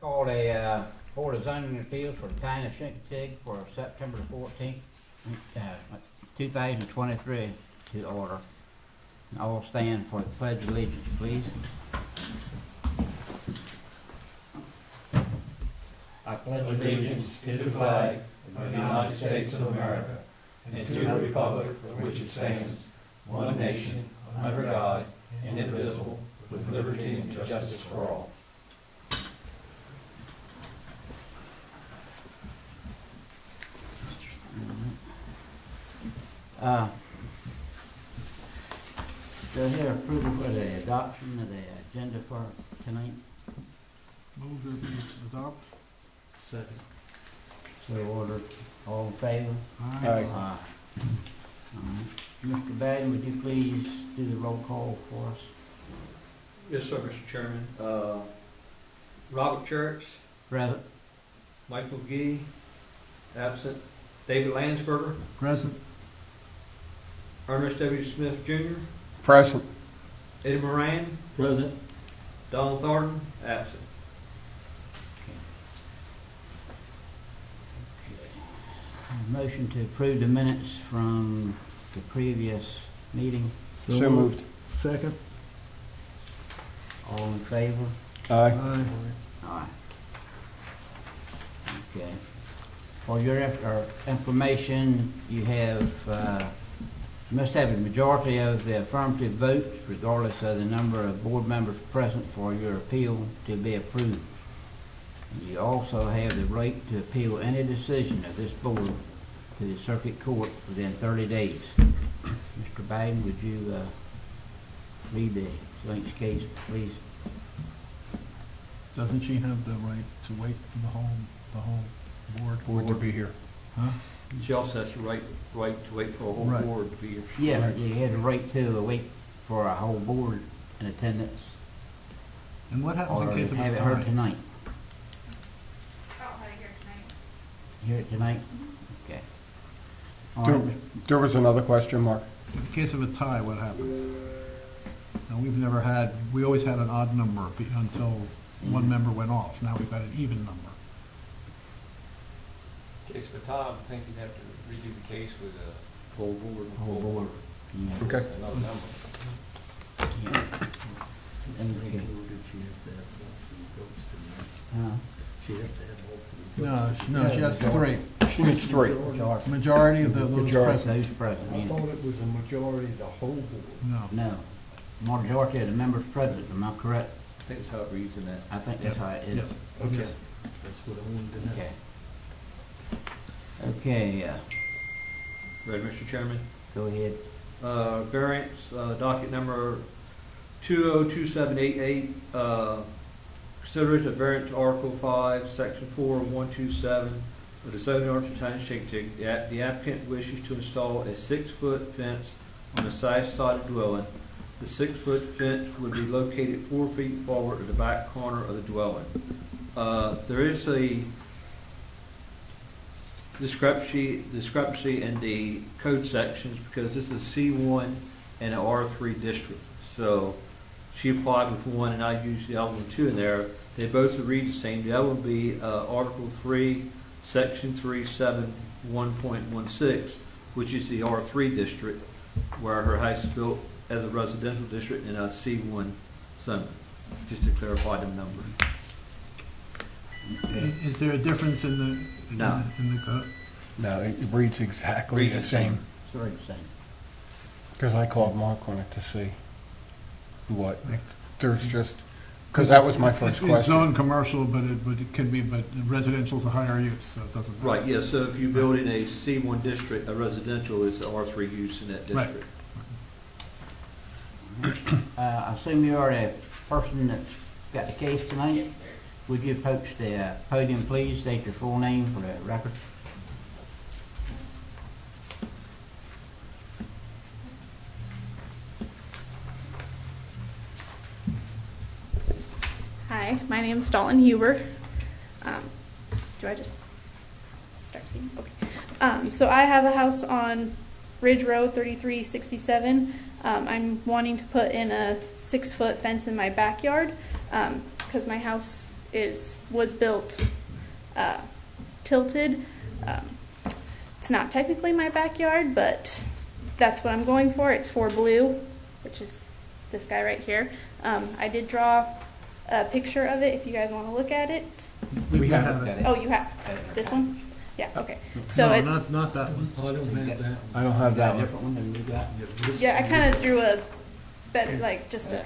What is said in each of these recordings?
Called a Board of Zoning Appeals for the Town of Chincoteague for September 14th, 2023 to order. And all stand for the Pledge of Allegiance, please. I pledge allegiance to the flag of the United States of America and to the republic for which it stands, one nation, under God, indivisible, with liberty and justice for all. Do I hear approval for the adoption of the agenda for tonight? Move to adopt. Second. So ordered. All in favor? Aye. All right. Mr. Baden, would you please do the roll call for us? Yes, sir, Mr. Chairman. Robert Church, Present. Michael Gee, absent. David Landsberger, Present. Ernest W. Smith Jr., Present. Eddie Moran, Present. Donald Thornton, absent. Motion to approve the minutes from the previous meeting. So moved. Second. All in favor? Aye. Aye. Aye. Okay. For your information, you have, you must have a majority of the affirmative votes regardless of the number of board members present for your appeal to be approved. And you also have the right to appeal any decision of this board to the circuit court within 30 days. Mr. Biden, would you read the Link's case, please? Doesn't she have the right to wait for the whole board? Board to be here. Huh? She also has the right to wait for a whole Right. board to be here. Yes, you had the right to wait for a whole board in attendance, And what happens or in case of have a it heard tie? tonight. I'll have it here tonight. Hear it tonight? Okay. All right, There was another question, Mark. In case of a tie, what happens? Now, we always had an odd number until one member went off. Now we've got an even number. Case for Tom, I think you'd have to redo the case with a Full board. whole board. Yeah. Okay. another number. Yeah. Okay. Huh? No, she has three. She needs three. Majority of those Majority. present. Those present, I yeah. thought it was a majority of the whole board. No. No, majority of the members present, am I correct? I think that's how it reads in that. I think that's how it is. Yep. Okay. That's what I wanted to know. Okay. Okay, Ready, Mr. Chairman? go ahead. Variance, docket number 202788, consider it a variance to Article 5, Section 4127 of the zoning ordinance of the Town of Chincoteague. The applicant wishes to install a 6-foot fence on the south side of the dwelling. The 6-foot fence would be located 4 feet forward at the back corner of the dwelling. There is a discrepancy in the code sections because this is C1 and an R3 district. So she applied with one and I used the other one too in there. They both read the same. The other would be Article 3, Section 371.16, which is the R3 district where her house is built as a residential district in a C1 zone, just to clarify them numbers. Is there a difference in the No. in the code? No, it reads exactly Read the the same. Sorry to say. Because I called Mark on it to see what, there's just, because that was my first It's question. zone commercial, but it can be, but residential's a higher use, so it doesn't. Right, yeah, so if you build in a C1 district, a residential is the R3 use in that Right. district. I assume you are the person that's got the case tonight? Yes, sir. Would you approach the podium, please? State your full name for the record. Hi, my name is Dalton Huber. Do I just start speaking? Okay. So I have a house on Ridge Road, 3367. I'm wanting to put in a 6-foot fence in my backyard because my house was built tilted. It's not technically my backyard, but that's what I'm going for. It's for blue, which is this guy right here. I did draw a picture of it if you guys want to look at it. We have it. Oh, you have this one? Yeah, okay. So No, it, not that one. I don't have that. I don't have that one. Different one than you got? yeah, I kind of drew a better, like, just a,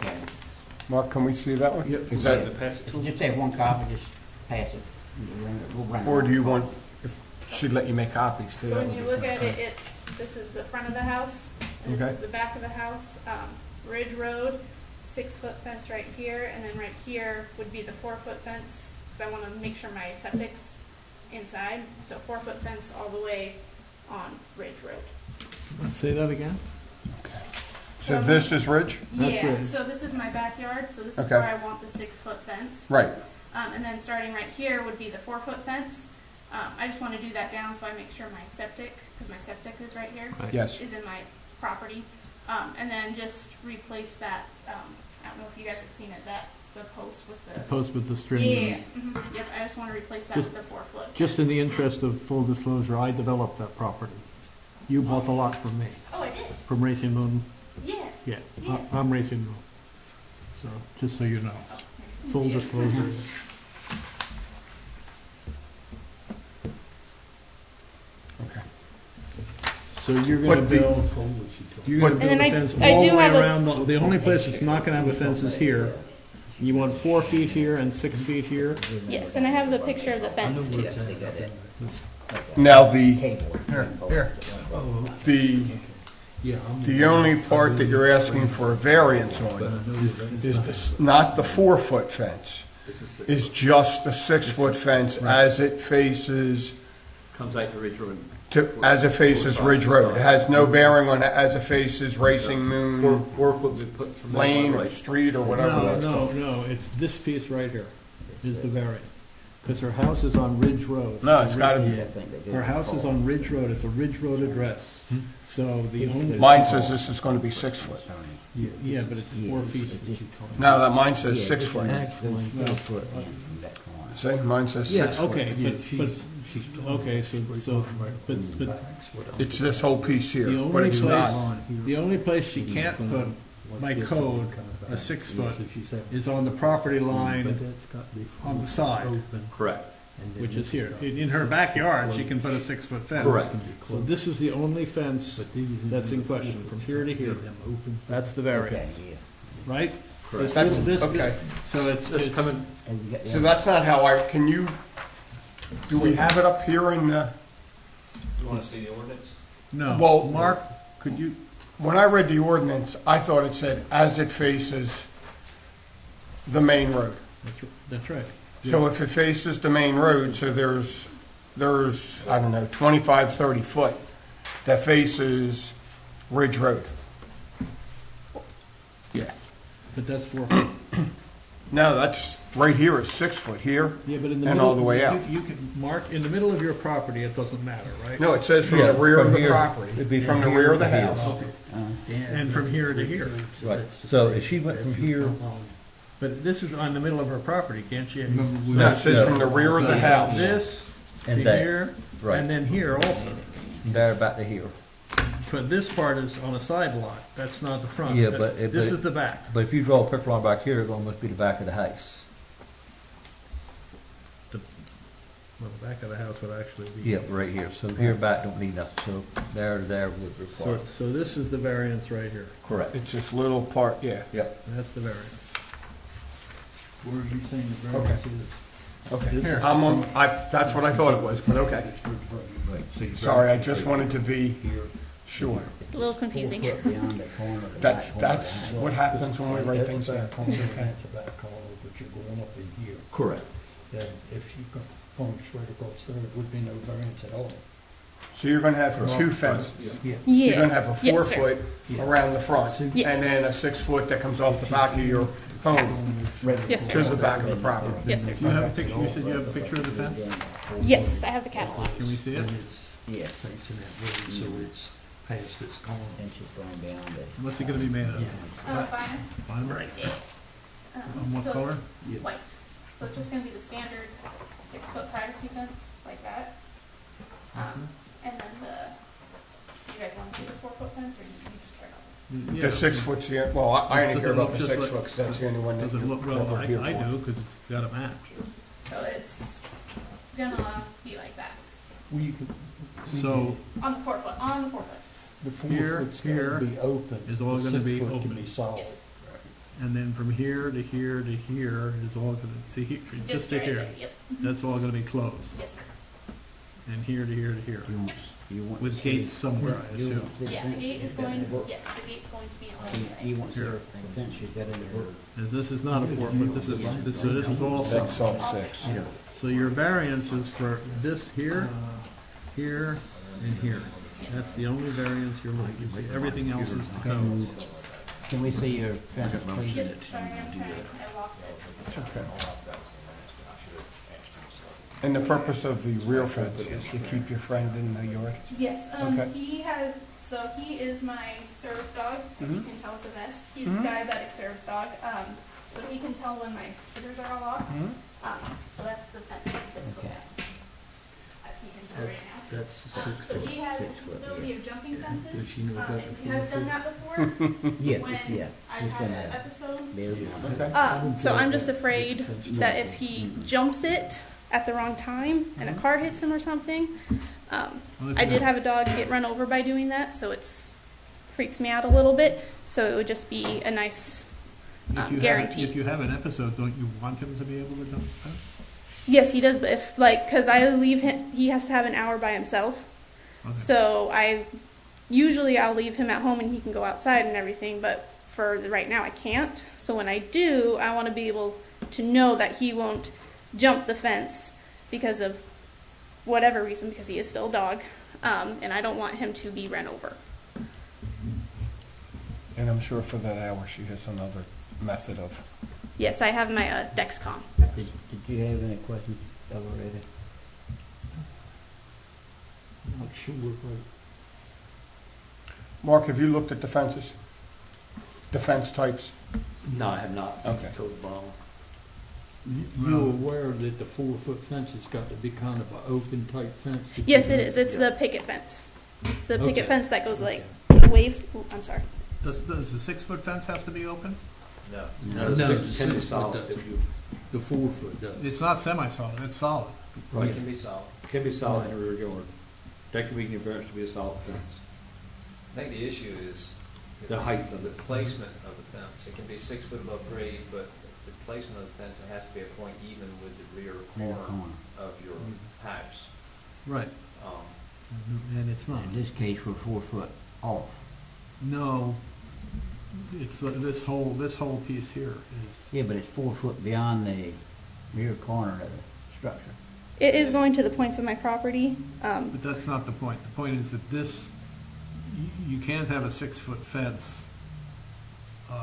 Mark, can we see that one? Yep. Is that, Pass it to Just have one copy, just pass it. We'll bring it or up. do you want, if she'd let you make copies too? so that when would you be look at fine. it, this is the front of the house, and Okay. this is the back of the house. Ridge Road, 6-foot fence right here, and then right here would be the 4-foot fence. 'Cause I want to make sure my septic's inside, so 4-foot fence all the way on Ridge Road. Say that again? So this is Ridge? Yeah, Ridge. so this is my backyard, so this is Okay. where I want the 6-foot fence. Right. And then starting right here would be the 4-foot fence. I just want to do that down so I make sure my septic, because my septic is right here, Yes. is in my property. And then just replace that, I don't know if you guys have seen it, the post with the. Post with the Yeah, strings. yep, I just want to replace that Just- with the 4-foot. Just in the fence. interest of full disclosure, I developed that property. You bought the lot from me, Oh, I did? from Racing Moon. Yeah. Yeah, Yeah. I'm Racing Moon. So, just so you know, Nice to meet full you. disclosure. Okay. So you're gonna But the- build, you're gonna But- build And a then fence I all do the way have a- around. The only place it's not gonna have a fence is here. You want 4 feet here and 6 feet here? Yes, and I have the picture of the fence too. Now, here, the only part that you're asking for a variance on is not the 4-foot fence, is just the 6-foot fence as it faces, comes out to Ridge Road. as it faces Ridge Road. It has no bearing on it as it faces Racing Moon 4 foot we put from there Lane to or right. street or whatever No, that's called. no, it's this piece right here is the variance. Because her house is on Ridge Road. No, it's gotta be, Her house is on Ridge Road, it's a Ridge Road address. So the only. mine says this is gonna be 6 foot. Yeah, but it's 4 feet. No, that mine says 6 foot. Actually, 4 foot in that corner. See, mine says Yeah, 6 foot. okay, okay, but It's this whole piece here, the but only it's place, not. the only place she can't put, by code, a 6 foot is on the property line on the side, Correct. which is here. In her backyard, she can put a 6-foot fence. Correct. So this is the only fence that's in question, from here to here. That's the Okay, variance, yeah. right? Correct. This- Okay. So it's coming, And you got- So that's not how can you, do we have it up here in the, You want to see the ordinance? no. Well- Mark, could you, when I read the ordinance, I thought it said as it faces the main road. that's right. So if it faces the main road, so there's, I don't know, 25, 30 foot that faces Ridge Road. Yeah. But that's 4 feet. No, that's, right here is 6 foot here. Yeah, but in the And middle. all the way out. You can, Mark, in the middle of your property, it doesn't matter, right? No, it says from the rear of the property, from the rear of the house. And from here to here. Right, so if she went from here, But this is on the middle of her property, can't you? No, it says from the rear of the house. This to And that, here, right. and then here also. there back to here. But this part is on a side lot, that's not the front. Yeah, but it- This but is the back. But if you draw a picture line back here, it must be the back of the house. Well, the back of the house would actually be. Yep, right here. So here back don't need nothing, so there to there would require. So this is the variance right here. Correct. It's this little part, yeah. Yep. That's the variance. Where are you saying the variance Okay, Here. I'm on, that's what I thought it was, but okay. Sorry, I just wanted to be sure. A little confusing. 4 foot beyond the corner of the That's, back corner of that's the house. what happens when we write things down. Correct. Then if you go going straight across there, it would be no variance at all. So you're gonna have 2 fences. Yeah. You're gonna have a Yes, 4 sir. foot around the front, and Yes. then a 6 foot that comes off the back of your home Yes, to sir. the back of the property. Yes, sir. Do you have a picture, you said you have a picture of the fence? Yes, I have the catalog. Can we see it? And it's Yeah, facing that road, so it's past its corner. and she's going down the. What's it gonna be made of? Fine. Vinyl? Right. On what So it's color? White. So it's just gonna be the standard 6-foot privacy fence, like that. And then you guys wanna see the 4-foot fence, or you just care about this? Yeah. The 6 foot's the, well, I only Does care it about look the just 6 like- foot, 'cause that's the only one that Does it look, that well, we're here I for. do, because it's got a match. So it's gonna be like that, We could. So, on the 4-foot, The 4 Here, foot's here gotta be open. is all The gonna be 6 foot open. can be solid. yes. and then from here to here to here is all gonna, to here, just to right here, there, yep, that's all gonna be closed. yes, sir. And here to here to here, You want. with gates somewhere, I You assume. want to see Yeah, the fence gate is you've got going, in the book? yes, the gate's going to be on the You side. want to see Here. the fence you've got in the book? And this is not a 4 foot, this is all That's 6. all 6. So your variance is for this here, here, and here. That's the only variance you're looking for. Everything else is the code. Yes. Can we see your fence, please? Yep, sorry, I'm trying, I lost it. Okay. And the purpose of the rear fence is to keep your friend in the yard? Yes, Okay. he is my service dog, as you Mhm. can tell with the vest. He's Mhm. diabetic service dog, so he can tell when my triggers are all off. Mhm. So that's the fence, 6-foot Okay. fence. As you can tell right now. That's the 6 So foot. he has 6 the foot, ability of jumping fences, Does she know about and the he has 4 done foot? that before, Yeah, when yeah. I We've had done an that. episode. There. Okay. So I'm just afraid that if he jumps it at the wrong time and a car hits him or something, I did have a dog get run over by doing that, so freaks me out a little bit. So it would just be a nice guarantee. If you have an episode, don't you want him to be able to jump the fence? Yes, he does, but if because I leave him, he has to have an hour by himself. Okay. So usually I'll leave him at home and he can go outside and everything, but for right now I can't. So when I do, I want to be able to know that he won't jump the fence because of whatever reason, because he is still a dog, and I don't want him to be run over. And I'm sure for that hour, she has another method of, Yes, I have my Dexcom. Did you have any questions already? Not sure, but Mark, have you looked at the fences? The fence types? No, I have not. Okay. Told Bob. you're aware that the 4 foot fence has got to be kind of an open type fence? to Yes, keep it is. It's the picket fence. The picket Okay. fence that goes like waves. Ooh, I'm sorry. Does the 6-foot fence have to be open? No. No, The the 6 can be 6 foot solid does. if you, The 4 foot does. It's not semi-solid, it's solid. it can be solid. Can be solid in the rear yard. That can be converted to be a solid fence. I think the issue is The height of the it. placement of the fence. It can be 6 foot above grade, but the placement of the fence, it has to be a point even with the rear Rear corner corner. of your house. Right. And it's not. In this case, we're 4 foot off. No, it's this whole piece here is, Yeah, but it's 4 foot beyond the rear corner of the structure. It is going to the points of my property. but that's not the point. The point is that this, you can't have a 6-foot fence. You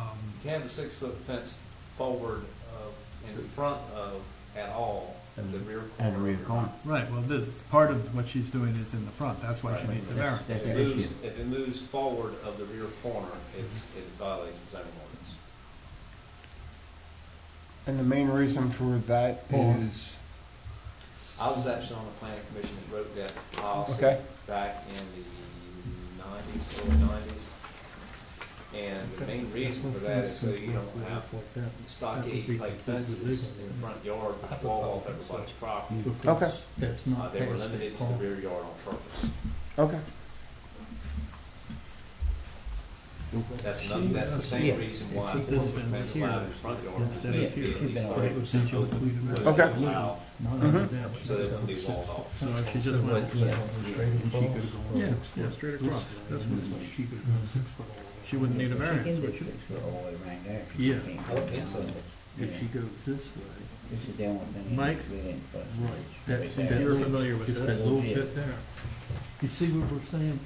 can have a 6 foot fence forward of, in front of, at all, of the rear corner. At the rear of your corner. house. Right, well, part of what she's doing is in the front, that's why she needs the variance. That's If it the moves, issue. if it moves forward of the rear corner, it violates the zoning ordinance. and the main reason for that is, I was actually on the planning commission that wrote that policy Okay. back in the 90s, early 90s. And the main reason for that is so you don't have stockade type fences in the front yard which wall off everybody's property. Okay. That's not They were past the limited to the corner. rear yard on purpose. okay. That's the same Yeah. reason why Keep this porch fence fence here allowed in the front yard. instead of Maybe here. at least Keep it 30% open, Okay. to allow, Not Mhm. only that, but so that it it's can be got walled 6 off. So if she just went, And she could go yeah, 6 yeah, foot. straight across, that's what, She could go 6 foot all the way. she wouldn't need a She variance, can do would she? 6 foot all the way around there. Yeah. I would think so. If she goes this way, This is the only thing. Mike? right, that's, Since you're familiar with it's this. that little bit there. You see what we're saying?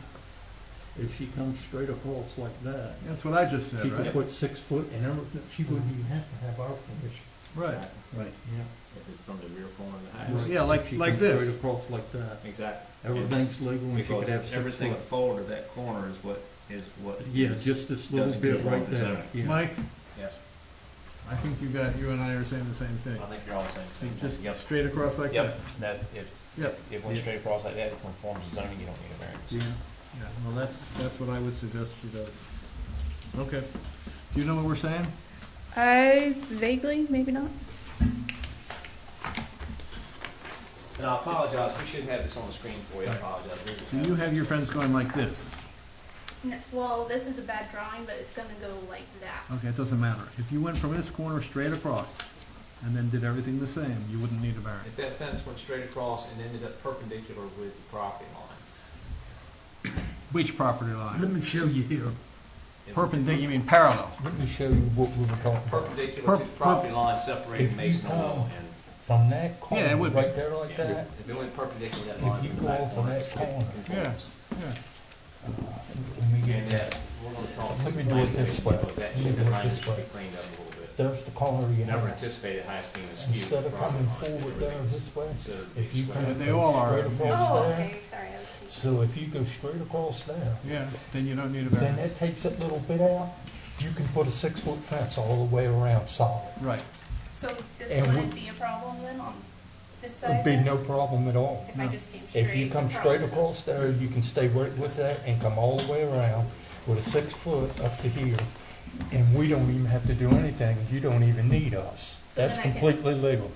If she comes straight across like that, That's what I just she said, could right? put 6 foot and everything, she wouldn't even have to have our permission. Right, Right. Yeah. If it's from the rear corner of the house. Yeah, like- She like comes this. Straight across like that. Exactly. Everything's legal and she could Because have 6 everything foot. forward of that corner is what Yeah, is- just this little doesn't bit conform right to there. zoning. Yeah. Mike, Yes. I think you and I are saying the same thing. I think you're all saying So the same just thing. Yep. straight across like that. Yep, that's, if Yep. it went straight across like that, it conforms to zoning, you don't need a variance. Yeah, well, that's what I would suggest she does. Okay. Do you know what we're saying? I vaguely, maybe not. And I apologize, we shouldn't have this on the screen for you, I apologize. We just So you have your fence going like this. Well, this is a bad drawing, but it's gonna go like that. Okay, it doesn't matter. If you went from this corner straight across and then did everything the same, you wouldn't need a variance. If that fence went straight across and ended up perpendicular with the property line. Which property Let line? me show you here. Perpendicular, you mean parallel? Let me show you what we were talking about. Perpendicular to the property line separating If you Mason come Oil and, from that Yeah, corner, it would be. right there like that, if it went perpendicular to that If line. you from go the back off of corner, that it corner. conforms. Yeah. let me get And that. we're gonna call Let me do it this way. because that Let me should do it line this should be way. cleaned up a little bit. There's the corner you Never have. anticipated high being askew. Instead of coming Property lines, forward there everything's this way, considered if you square. come They all are. straight across Oh, there, okay, sorry, I was seeing. so if you go straight across there, Yeah, then you don't need a then variance. that takes that little bit out. You can put a 6-foot fence all the way around solid. Right. So this And wouldn't be a problem then on this side? It'd be then? no problem at all. If I just came straight If you come straight across there, you can stay right with that and come all the way around with a 6-foot up to here. And we don't even have to do anything. You don't even need us. So That's then I can- completely legal.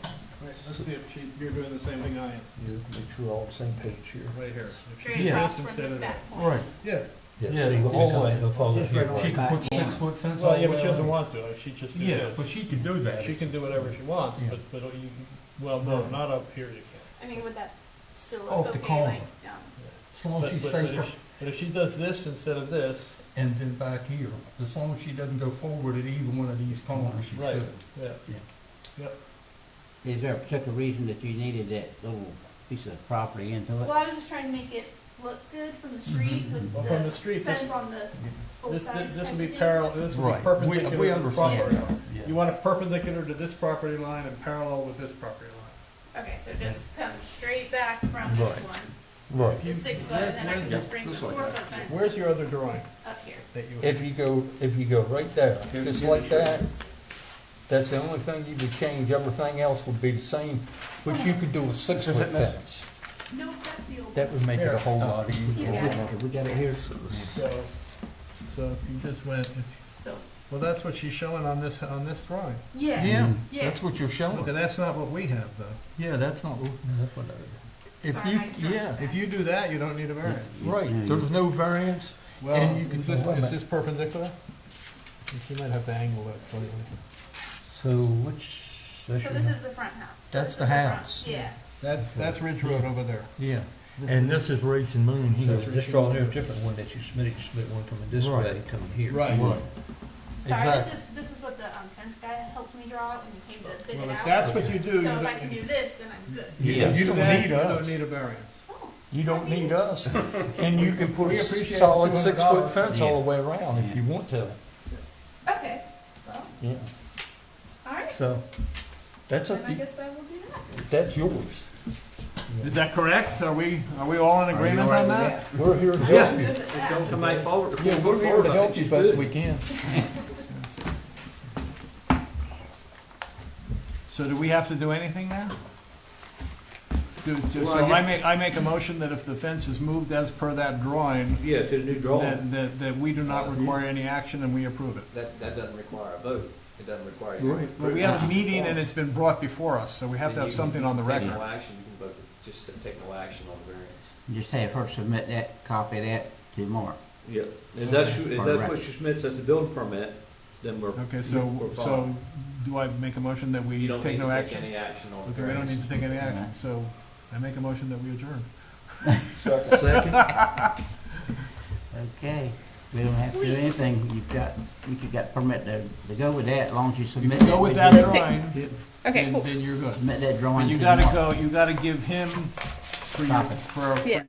Let's see if you're doing the same thing I am, Make sure we're all on the same page here. right here. Straight Yeah. across from this back point. Right. Yeah. Yeah, you go all the way. Just right on She the can put back corner. 6-foot fence all Well, the yeah, way but she doesn't around. want to, she just do Yeah, this. but she can do that. She can do whatever she wants, Yeah. but you, well, no, not up here you I mean, would that still Off look the okay, corner. like, As long as she stays, But if she does this instead of this, and then back here, as long as she doesn't go forward at either one of these corners, she's Right. good. yeah. Is there a particular reason that you needed that little piece of property into well, it? I was just trying to make it look good from the street Mhm. with Well, from the the street, fence this, on the both this, sides. this type will be of thing. parallel, this will be Right, perpendicular we to the understand. property. Yeah. You want it perpendicular to this property line and parallel with this property line. Okay, so just come straight back from this Right. one, Right. the 6 foot, and then I can just bring the 4-foot fence Where's your other drawing up here. that you? If you go right there, just like that, that's the only thing you would change. Everything else would be the same, but you could do a 6-foot fence. Nope, that's the old. That would make it a whole lot easier. Yeah. Okay, we got it here. So if you just went, So, well, that's what she's showing on this drawing. yeah, Yeah, yeah. that's what you're showing. Okay, that's not what we have though. Yeah, that's not, that's what if Sorry, you, I tried yeah, that. If you do that, you don't need a variance. right, there's no variance. Well, And you can is this, do is that. this perpendicular? You might have to angle it slightly. So which, So this is the front house. So That's this the is front. house. Yeah. That's Ridge Road over there. Yeah, and this is Racing Moon here. This drawing here is different one that you submitted one coming this Right. way, coming here. Right. Right. Sorry, Exactly. this is what the fence guy helped me draw when he came to bid Well, it if out. that's what you do, you So if I don't, can do this, then I'm good. Yeah, you don't that, need you us. don't need a variance. Oh, You don't need us, and you can put We a appreciate solid $200. 6-foot fence all the way around if you want to. okay. Well, Yeah, all right. so, that's up Then I to you, guess I will do that. that's yours. Is that correct? Are we all in Are you agreement all right on with that? We're here to I'm help good you. with that. Don't come back forward. Yeah, we're here to help you best we can. So do we have to do anything now? So Well, I make a motion that if the fence is moved as per that drawing, Yeah, to the new drawing. that we do not require any action and we approve it. That doesn't require a vote. It doesn't require you. Right. But we have a meeting and it's been brought before us, so we have to have something on the Take record. no action, you can vote, just take no action on the variance. Just have her submit that, copy of that to Mark. Yeah, if that's what she submits as a building permit, then we're. Okay, we're so fine. do I make a motion that we You don't need take to no take action? any action on the Okay, we don't variance. need to take any action, so I make a motion that we adjourn. Second? Okay, we don't have to do anything, you've got permit to go with that, as long as you If submit you that. go with we that just- drawing, Okay, then cool. then you're good. Submit that But drawing you to gotta Mark. go, you gotta give him for Copy. for Yeah.